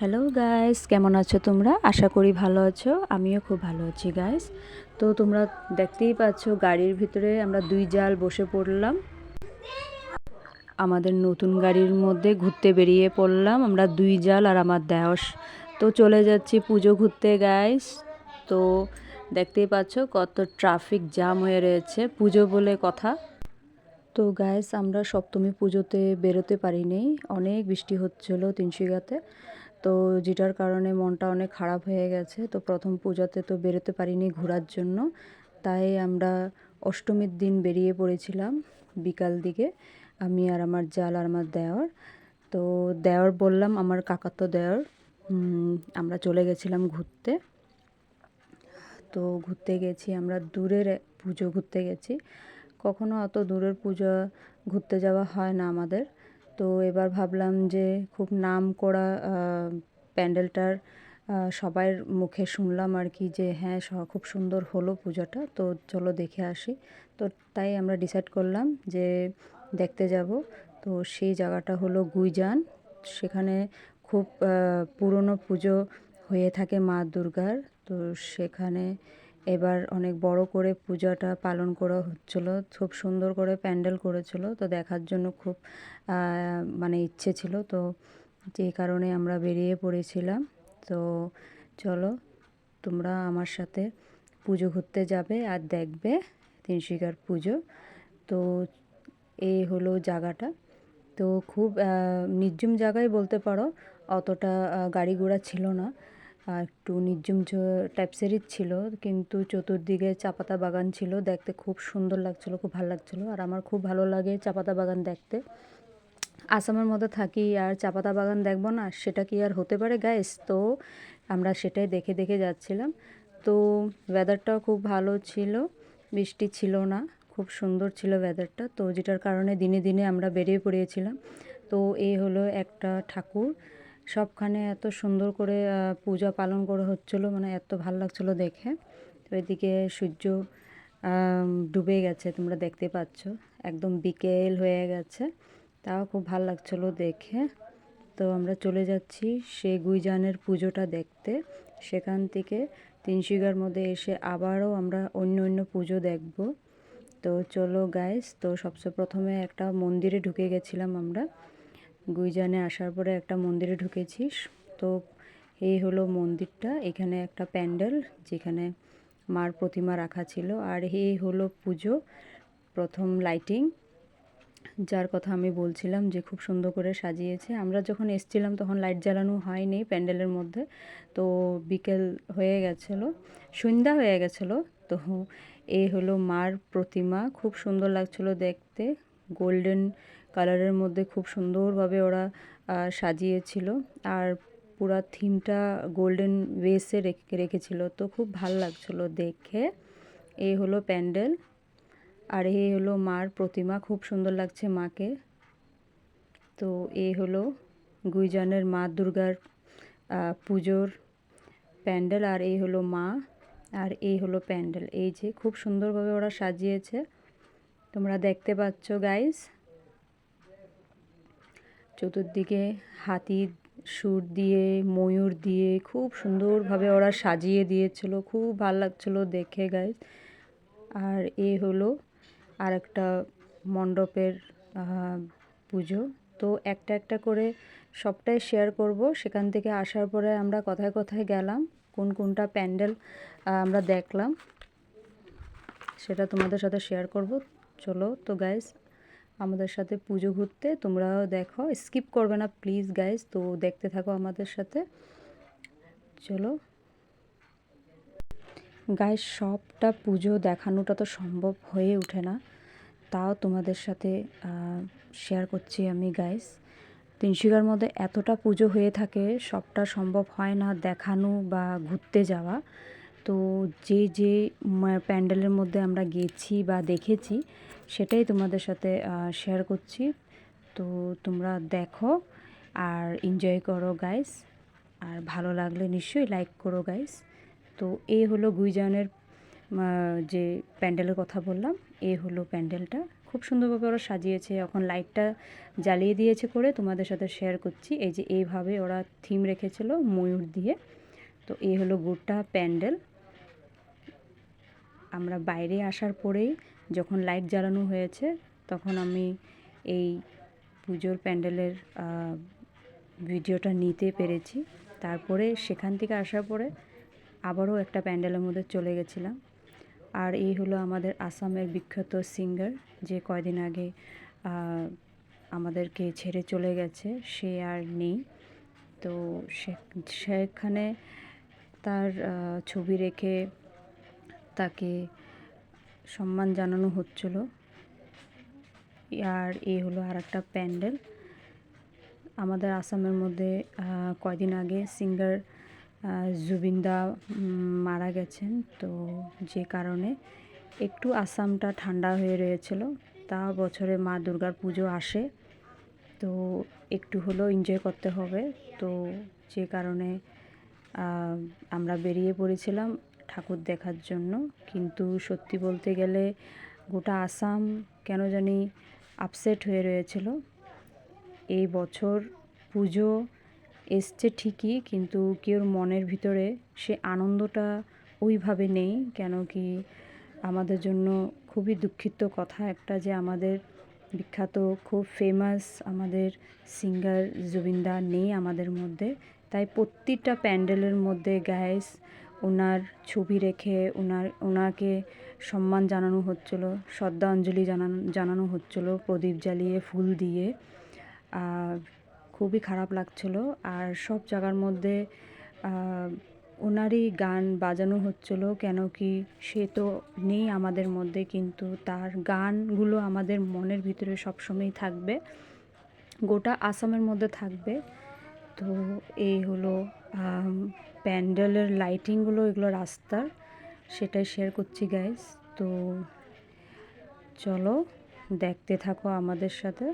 Hello guys, কেমন আছো তোমরা? আশা করি ভালো আছো। আমিও খুব ভালো আছি গাইস। তো তোমরা দেখতেই পাচ্ছ গাড়ির ভিতরে আমরা দুই জাল বসে পড়লাম। আমাদের নতুন গাড়ির মধ্যে ঘুরতে বেরিয়ে পড়লাম আমরা দুই জাল আর আমার দেওর। তো চলে যাচ্ছি পুজো ঘুরতে গাইস। তো দেখতেই পাচ্ছ কত ট্রাফিক জ্যাম হয়ে রয়েছে, পুজো বলে কথা। তো গাইস আমরা সপ্তমী পুজোতে বেরোতে পারিনি, অনেক বৃষ্টি হচ্ছিল তিনশিকাতে। তো যেটার কারণে মনটা অনেক খারাপ হয়ে গেছে। তো প্রথম পূজাতে তো বেরোতে পারিনি ঘোরার জন্য, তাই আমরা অষ্টমীর দিন বেরিয়ে পড়েছিলাম বিকাল দিকে, আমি আর আমার জাল আর আমার দেওর। তো দেওর বললাম আমার কাকাতো দেওর, আমরা চলে গেছিলাম ঘুরতে। তো ঘুরতে গেছি আমরা, দূরের পুজো ঘুরতে গেছি। কখনো অত দূরের পূজা ঘুরতে যাওয়া হয় না আমাদের। তো এবার ভাবলাম যে খুব নাম করা প্যান্ডেলটার সবার মুখে শুনলাম আর কি, যে হ্যাঁ খুব সুন্দর হলো পূজাটা, তো চলো দেখে আসি। তো তাই আমরা ডিসাইড করলাম যে দেখতে যাব। তো সেই জায়গাটা হলো গুইজান। সেখানে খুব পুরনো পুজো হয়ে থাকে মা দুর্গার। তো সেখানে এবার অনেক বড় করে পূজাটা পালন করা হচ্ছিলো, খুব সুন্দর করে প্যান্ডেল করেছিল। তো দেখার জন্য খুব মানে ইচ্ছে ছিল, তো যে কারণে আমরা বেরিয়ে পড়েছিলাম। তো চলো তোমরা আমার সাথে পুজো ঘুরতে যাবে আর দেখবে তিনশিকার পুজো। তো এই হলো জায়গাটা। তো খুব নির্জুম জায়গায় বলতে পারো, অতটা গাড়ি ঘোড়া ছিল না, একটু নির্জুম টাইপসেরই ছিল, কিন্তু চতুর্দিকে চাপাতা বাগান ছিল, দেখতে খুব সুন্দর লাগছিল, খুব ভালো লাগছিল। আর আমার খুব ভালো লাগে চাপাতা বাগান দেখতে। আসামের মধ্যে থাকি আর চাপাতা বাগান দেখবো না, সেটা কি আর হতে পারে গাইস? তো আমরা সেটাই দেখে দেখে যাচ্ছিলাম। তো ওয়েদারটাও খুব ভালো ছিল, বৃষ্টি ছিল না, খুব সুন্দর ছিল ওয়েদারটা। তো যেটার কারণে দিনে দিনে আমরা বেরিয়ে পড়িয়েছিলাম। তো এই হলো একটা ঠাকুর, সবখানে এত সুন্দর করে পূজা পালন করা হচ্ছিলো, মানে এত ভালো লাগছিলো দেখে। তো এদিকে সূর্য ডুবে গেছে, তোমরা দেখতে পাচ্ছ, একদম বিকেল হয়ে গেছে, তাও খুব ভালো লাগছিলো দেখে। তো আমরা চলে যাচ্ছি সেই গুইজানের পুজোটা দেখতে। সেখান থেকে তিনশিকার মধ্যে এসে আবারও আমরা অন্য অন্য পুজো দেখব। তো চলো গাইস, তো সবচেয়ে প্রথমে একটা মন্দিরে ঢুকে গেছিলাম আমরা। গুইজানে আসার পরে একটা মন্দিরে ঢুকেছি। তো এই হলো মন্দিরটা, এখানে একটা প্যান্ডেল যেখানে মার প্রতিমা রাখা ছিল। আর এই হলো পুজো প্রথম লাইটিং, যার কথা আমি বলছিলাম যে খুব সুন্দর করে সাজিয়েছে। আমরা যখন এসছিলাম তখন লাইট জ্বালানো হয়নি প্যান্ডেলের মধ্যে, তো বিকেল হয়ে গেছিলো, সন্ধ্যা হয়ে গেছিলো। তো এই হলো মার প্রতিমা, খুব সুন্দর লাগছিলো দেখতে, গোল্ডেন কালারের মধ্যে খুব সুন্দরভাবে ওরা সাজিয়েছিল। আর পুরা থিমটা গোল্ডেন বেসে রেখেছিল, তো খুব ভাল লাগছিলো দেখে। এই হলো প্যান্ডেল, আর এই হলো মার প্রতিমা, খুব সুন্দর লাগছে মাকে। তো এই হলো গুইজানের মা দুর্গার পুজোর প্যান্ডেল, আর এই হলো মা, আর এই হলো প্যান্ডেল। এই যে খুব সুন্দরভাবে ওরা সাজিয়েছে, তোমরা দেখতে পাচ্ছ গাইস। চতুর্দিকে হাতির সুর দিয়ে, ময়ূর দিয়ে খুব সুন্দরভাবে ওরা সাজিয়ে দিয়েছিল, খুব ভালো লাগছিলো দেখে গাইস। আর এই হলো আর একটা মণ্ডপের পুজো। তো একটা একটা করে সবটাই শেয়ার করব। সেখান থেকে আসার পরে আমরা কথায় কথায় গেলাম, কোন কোনটা প্যান্ডেল আমরা দেখলাম সেটা তোমাদের সাথে শেয়ার করব। চলো তো গাইস আমাদের সাথে পুজো ঘুরতে, তোমরাও দেখো, স্কিপ করবে না প্লিজ গাইস। তো দেখতে থাকো আমাদের সাথে, চলো গাইস। সবটা পুজো দেখানোটা তো সম্ভব হয়ে ওঠে না, তাও তোমাদের সাথে শেয়ার করছি আমি গাইস। তিনশিকার মধ্যে এতটা পুজো হয়ে থাকে, সবটা সম্ভব হয় না দেখানো বা ঘুরতে যাওয়া। তো যে যে প্যান্ডেলের মধ্যে আমরা গেছি বা দেখেছি সেটাই তোমাদের সাথে শেয়ার করছি। তো তোমরা দেখো আর এনজয় করো গাইস, আর ভালো লাগলে নিশ্চয়ই লাইক করো গাইস। তো এই হলো গুইজানের যে প্যান্ডেলের কথা বললাম, এই হলো প্যান্ডেলটা, খুব সুন্দরভাবে ওরা সাজিয়েছে। এখন লাইটটা জ্বালিয়ে দিয়েছে করে তোমাদের সাথে শেয়ার করছি। এই যে এইভাবে ওরা থিম রেখেছিল ময়ূর দিয়ে। তো এই হলো গোটা প্যান্ডেল। আমরা বাইরে আসার পরেই যখন লাইট জ্বালানো হয়েছে তখন আমি এই পুজোর প্যান্ডেলের ভিডিওটা নিতে পেরেছি। তারপরে সেখান থেকে আসার পরে আবারও একটা প্যান্ডেলের মধ্যে চলে গেছিলাম। আর এই হলো আমাদের আসামের বিখ্যাত সিঙ্গার, যে কয়দিন আগে আমাদেরকে ছেড়ে চলে গেছে, সে আর নেই। তো সেখানে তার ছবি রেখে তাকে সম্মান জানানো হচ্ছিল। আর এই হলো আর একটা প্যান্ডেল। আমাদের আসামের মধ্যে কয়দিন আগে সিঙ্গার জুবিন দা মারা গেছেন। তো যে কারণে একটু আসামটা ঠান্ডা হয়ে রয়েছিল। তা বছরে মা দুর্গার পুজো আসে, তো একটু হলেও এনজয় করতে হবে। তো যে কারণে আমরা বেরিয়ে পড়েছিলাম ঠাকুর দেখার জন্য। কিন্তু সত্যি বলতে গেলে গোটা আসাম কেন জানি আপসেট হয়ে রয়েছিল। এই বছর পুজো এসছে ঠিকই, কিন্তু কেউর মনের ভিতরে সে আনন্দটা ওইভাবে নেই। কেন কি আমাদের জন্য খুবই দুঃখিত কথা একটা, যে আমাদের বিখ্যাত খুব ফেমাস আমাদের সিঙ্গার জুবিন দা নেই আমাদের মধ্যে। তাই প্রত্যেকটা প্যান্ডেলের মধ্যে গাইস ওনার ছবি রেখে ওনাকে সম্মান জানানো হচ্ছিল, শ্রদ্ধাঞ্জলি জানানো হচ্ছিল প্রদীপ জ্বালিয়ে, ফুল দিয়ে। খুবই খারাপ লাগছিল। আর সব জায়গার মধ্যে ওনারই গান বাজানো হচ্ছিল। কেন কি সে তো নেই আমাদের মধ্যে, কিন্তু তার গানগুলো আমাদের মনের ভিতরে সবসময় থাকবে, গোটা আসামের মধ্যে থাকবে। তো এই হলো প্যান্ডেলের লাইটিংগুলো, এগুলো রাস্তার, সেটাই শেয়ার করছি গাইস। তো চলো দেখতে থাকো আমাদের সাথে।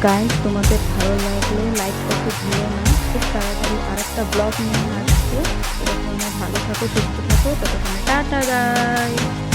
গাইস তোমাদের ভালো লাগলে লাইক করতে ভুলো না। খুব তাড়াতাড়ি আরেকটা ব্লগ নিয়ে আসবো। ততক্ষণে ভালো থাকো, সুস্থ থাকো, ততক্ষণে টাটা গাইস।